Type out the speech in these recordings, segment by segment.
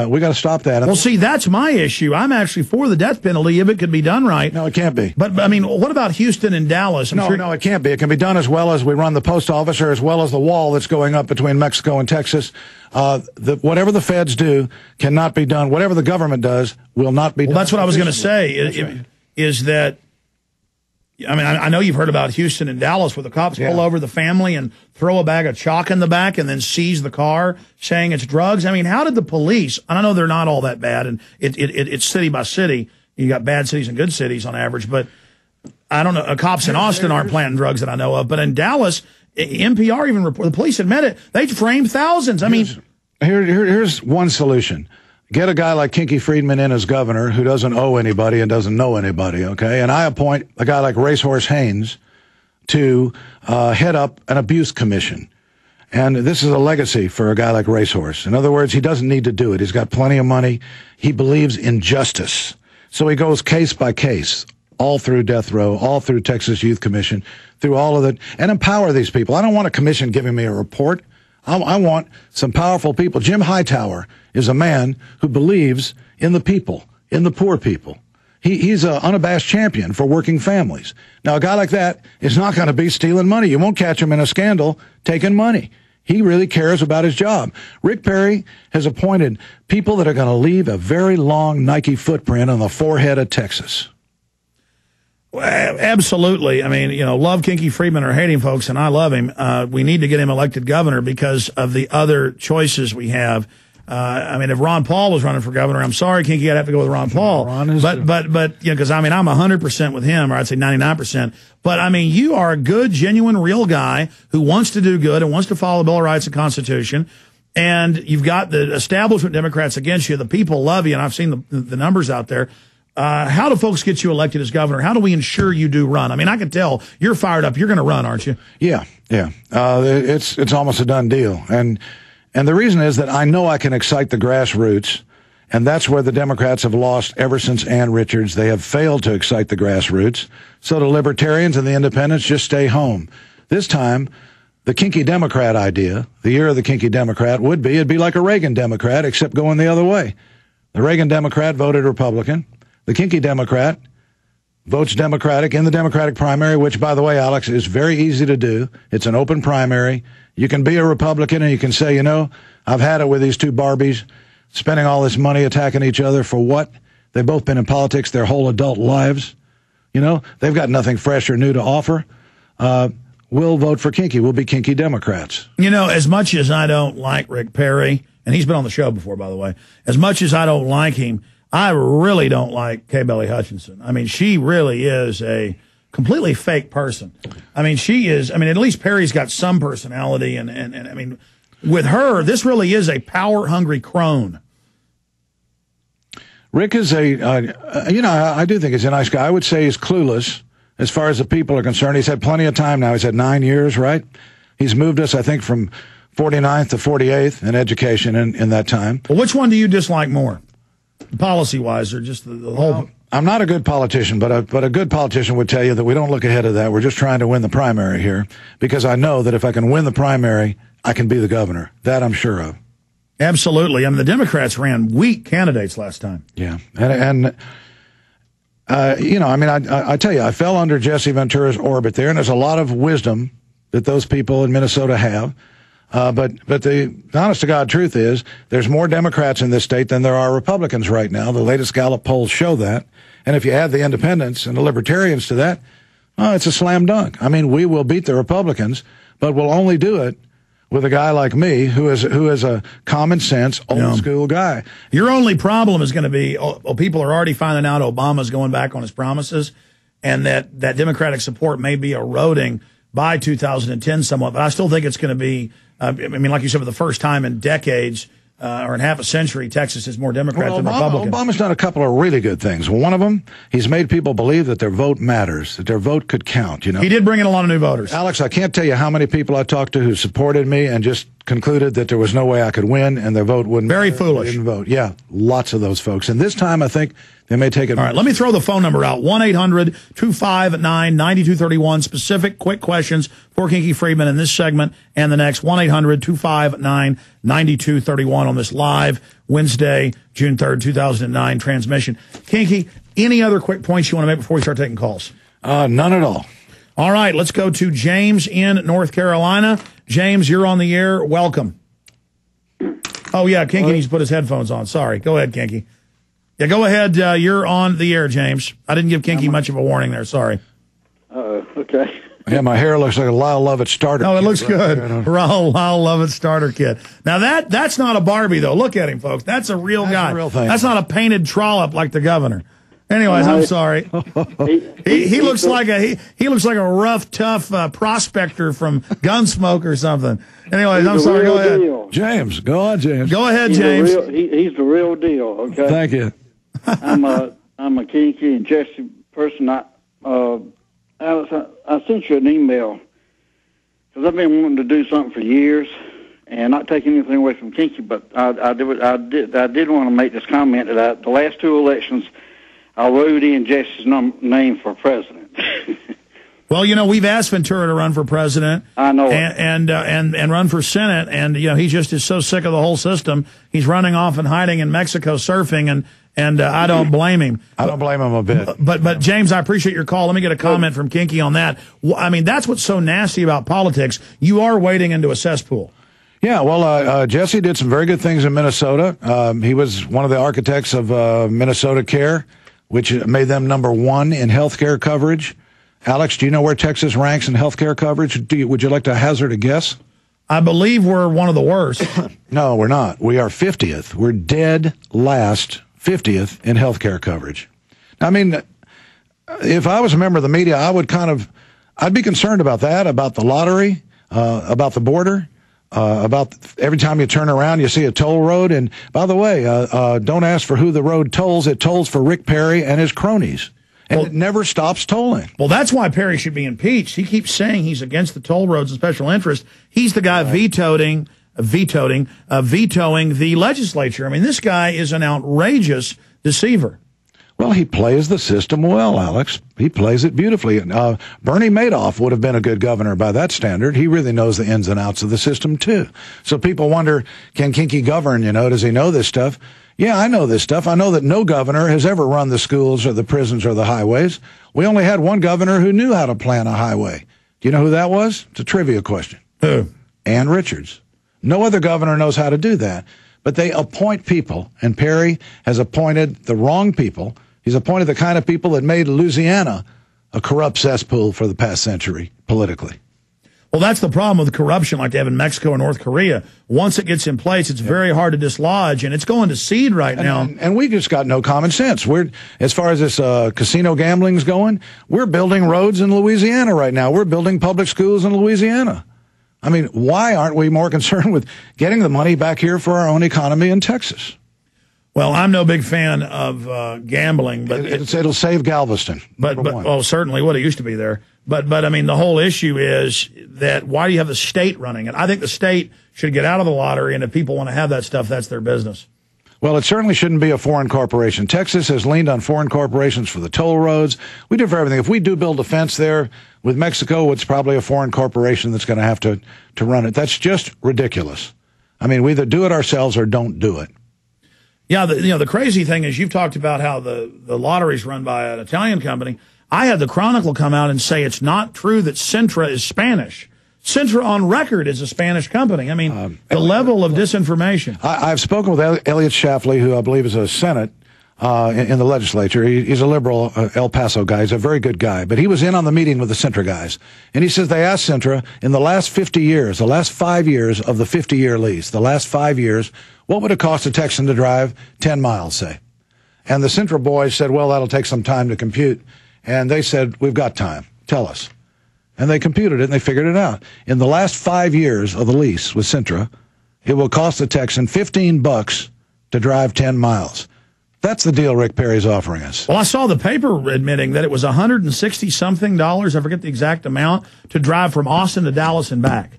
We got to stop that. Well, see, that's my issue. I'm actually for the death penalty if it could be done right. No, it can't be. But I mean, what about Houston and Dallas? No, it can't be. It can be done as well as we run the post office or as well as the wall that's going up between Mexico and Texas. Whatever the feds do cannot be done. Whatever the government does will not be done. Well, that's what I was going to say, is that, I mean, I know you've heard about Houston and Dallas where the cops pull over the family and throw a bag of chalk in the back and then seize the car saying it's drugs. I mean, how did the police, and I know they're not all that bad, and it's city by city. You got bad cities and good cities on average, but I don't know. Cops in Austin aren't planting drugs that I know of, but in Dallas, NPR even reported, the police admit it, they framed thousands. I mean, here's one solution. Get a guy like Kinky Friedman in as governor who doesn't owe anybody and doesn't know anybody, okay? And I appoint a guy like Racehorse Haynes to head up an abuse commission. And this is a legacy for a guy like Racehorse. In other words, he doesn't need to do it. He's got plenty of money. He believes in justice. So he goes case by case, all through death row, all through Texas Youth Commission, through all of it, and empower these people. I don't want a commission giving me a report. I want some powerful people. Jim Hightower is a man who believes in the people, in the poor people. He's an unabashed champion for working families. Now, a guy like that is not going to be stealing money. You won't catch him in a scandal taking money. He really cares about his job. Rick Perry has appointed people that are going to leave a very long Nike footprint on the forehead of Texas. Well, absolutely. I mean, you know, love Kinky Friedman or hate him, folks, and I love him. We need to get him elected governor because of the other choices we have. I mean, if Ron Paul was running for governor, I'm sorry, Kinky, I'd have to go with Ron Paul. But you know, because I mean, I'm 100% with him, or I'd say 99%. But I mean, you are a good, genuine, real guy who wants to do good and wants to follow the Bill of Rights and Constitution. And you've got the establishment Democrats against you. The people love you, and I've seen the numbers out there. How do folks get you elected as governor? How do we ensure you do run? I mean, I can tell you're fired up. You're going to run, aren't you? Yeah. It's almost a done deal. And the reason is that I know I can excite the grassroots, and that's where the Democrats have lost ever since Ann Richards. They have failed to excite the grassroots. So the libertarians and the independents just stay home. This time, the Kinky Democrat idea, the year of the Kinky Democrat, it'd be like a Reagan Democrat, except going the other way. The Reagan Democrat voted Republican. The Kinky Democrat votes Democratic in the Democratic primary, which, by the way, Alex, is very easy to do. It's an open primary. You can be a Republican and you can say, you know, I've had it with these two Barbies spending all this money attacking each other for what? They've both been in politics their whole adult lives. You know, they've got nothing fresh or new to offer. We'll vote for Kinky. We'll be Kinky Democrats. You know, as much as I don't like Rick Perry, and he's been on the show before, by the way, as much as I don't like him, I really don't like Kay Belly Hutchinson. I mean, she really is a completely fake person. I mean, she is, I mean, at least Perry's got some personality, and I mean, with her, this really is a power-hungry crone. Rick is I do think he's a nice guy. I would say he's clueless as far as the people are concerned. He's had plenty of time now. He's had 9 years, right? He's moved us, I think, from 49th to 48th in education in that time. Well, which one do you dislike more? Policy-wise, or just the whole... Well, I'm not a good politician, but a good politician would tell you that we don't look ahead of that. We're just trying to win the primary here, because I know that if I can win the primary, I can be the governor. That I'm sure of. Absolutely. I mean, the Democrats ran weak candidates last time. Yeah. And you know, I mean, I tell you, I fell under Jesse Ventura's orbit there, and there's a lot of wisdom that those people in Minnesota have. But the honest-to-God truth is there's more Democrats in this state than there are Republicans right now. The latest Gallup polls show that. And if you add the independents and the libertarians to that, it's a slam dunk. I mean, we will beat the Republicans, but we'll only do it with a guy like me who is a common-sense, old-school guy. Your only problem is going to be, people are already finding out Obama's going back on his promises, and that Democratic support may be eroding by 2010 somewhat. But I still think it's going to be... I mean, like you said, for the first time in decades, or in half a century, Texas is more Democrat than Republican. Obama's done a couple of really good things. One of them, he's made people believe that their vote matters, that their vote could count. You know, he did bring in a lot of new voters. Alex, I can't tell you how many people I talked to who supported me and just concluded that there was no way I could win, and their vote wouldn't. Very foolish. Didn't vote. Yeah, lots of those folks. And this time, I think they may take it. All right, let me throw the phone number out: 1-800-259-9231. Specific, quick questions for Kinky Friedman in this segment and the next. 1-800-259-9231 on this live Wednesday, June 3rd, 2009 transmission. Kinky, any other quick points you want to make before we start taking calls? None at all. All right, let's go to James in North Carolina. James, you're on the air. Welcome. Oh, yeah, Kinky needs to put his headphones on. Sorry. Go ahead, Kinky. Yeah, go ahead. You're on the air, James. I didn't give Kinky much of a warning there. Sorry. Okay. Yeah, my hair looks like a Lyle Lovett starter. Oh, it kit looks good. there. Lyle Lovett starter kit. Now, that's not a Barbie, though. Look at him, folks. That's a real guy. A real thing. That's not a painted trollop like the governor. Anyways, I'm sorry. He looks like a rough, tough prospector from Gunsmoke or something. Anyways, I'm sorry. Go ahead, James. Go on, James. Go ahead, James. He's the real deal. Okay. Thank you. I'm a Kinky and Jesse person. I sent you an email because I've been wanting to do something for years, and not taking anything away from Kinky, but I did want to make this comment that the last two elections, I wrote in Jesse's name for president. Well, we've asked Ventura to run for president. I know, and run for Senate, and he just is so sick of the whole system. He's running off and hiding in Mexico surfing, and I don't blame him. I don't blame him a bit. But James, I appreciate your call. Let me get a comment from Kinky on that. I mean, that's what's so nasty about politics. You are wading into a cesspool. Yeah, well, Jesse did some very good things in Minnesota. He was one of the architects of Minnesota Care, which made them #1 in health care coverage. Alex, do you know where Texas ranks in health care coverage? Would you like to hazard a guess? I believe we're one of the worst. No, we're not. We are 50th. We're dead last, 50th in health care coverage. I mean, if I was a member of the media, I'd be concerned about that, about the lottery, about the border, about every time you turn around, you see a toll road. And by the way, don't ask for who the road tolls. It tolls for Rick Perry and his cronies. And it never stops tolling. Well, that's why Perry should be impeached. He keeps saying he's against the toll roads and special interest. He's the guy vetoing the legislature. I mean, this guy is an outrageous deceiver. Well, he plays the system well, Alex. He plays it beautifully. Bernie Madoff would have been a good governor by that standard. He really knows the ins and outs of the system, too. So people wonder, can Kinky govern? Does he know this stuff? Yeah, I know this stuff. I know that no governor has ever run the schools or the prisons or the highways. We only had one governor who knew how to plan a highway. Do you know who that was? It's a trivia question. Who? Ann Richards. No other governor knows how to do that. But they appoint people, and Perry has appointed the wrong people. He's appointed the kind of people that made Louisiana a corrupt cesspool for the past century politically. Well, that's the problem with corruption like they have in Mexico and North Korea. Once it gets in place, it's very hard to dislodge, and it's going to seed right now. And we just got no common sense. As far as this casino gambling's going, we're building roads in Louisiana right now. We're building public schools in Louisiana. I mean, why aren't we more concerned with getting the money back here for our own economy in Texas? Well, I'm no big fan of gambling, but it'll save Galveston. But certainly what it used to be there. But I mean, the whole issue is that why do you have the state running it? I think the state should get out of the lottery, and if people want to have that stuff, that's their business. Well, it certainly shouldn't be a foreign corporation. Texas has leaned on foreign corporations for the toll roads. We do for everything. If we do build a fence there with Mexico, it's probably a foreign corporation that's going to have to run it. That's just ridiculous. I mean, we either do it ourselves or don't do it. Yeah, the crazy thing is you've talked about how the lottery's run by an Italian company. I had the Chronicle come out and say it's not true that Centra is Spanish. Centra on record is a Spanish company. I mean, the level of disinformation. I've spoken with Elliot Shafley, who I believe is a Senate in the legislature. He's a liberal El Paso guy. He's a very good guy. But he was in on the meeting with the Centra guys. And he says they asked Centra, in the last 50 years, the last 5 years of the 50-year lease, the last 5 years, what would it cost a Texan to drive 10 miles, say? And the Centra boys said, well, that'll take some time to compute. And they said, we've got time. Tell us. And they computed it, and they figured it out. In the last 5 years of the lease with Centra, it will cost a Texan $15 to drive 10 miles. That's the deal Rick Perry's offering us. Well, I saw the paper admitting that it was $160-something, I forget the exact amount, to drive from Austin to Dallas and back.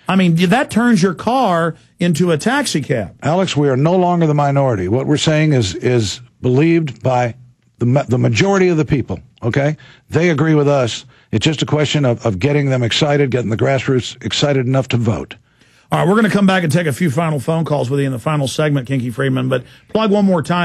I mean, that turns your car into a taxi cab. Alex, we are no longer the minority. What we're saying is believed by the majority of the people, okay? They agree with us. It's just a question of getting them excited, getting the grassroots excited enough to vote. All right, we're going to come back and take a few final phone calls with you in the final segment, Kinky Friedman, but plug one more time.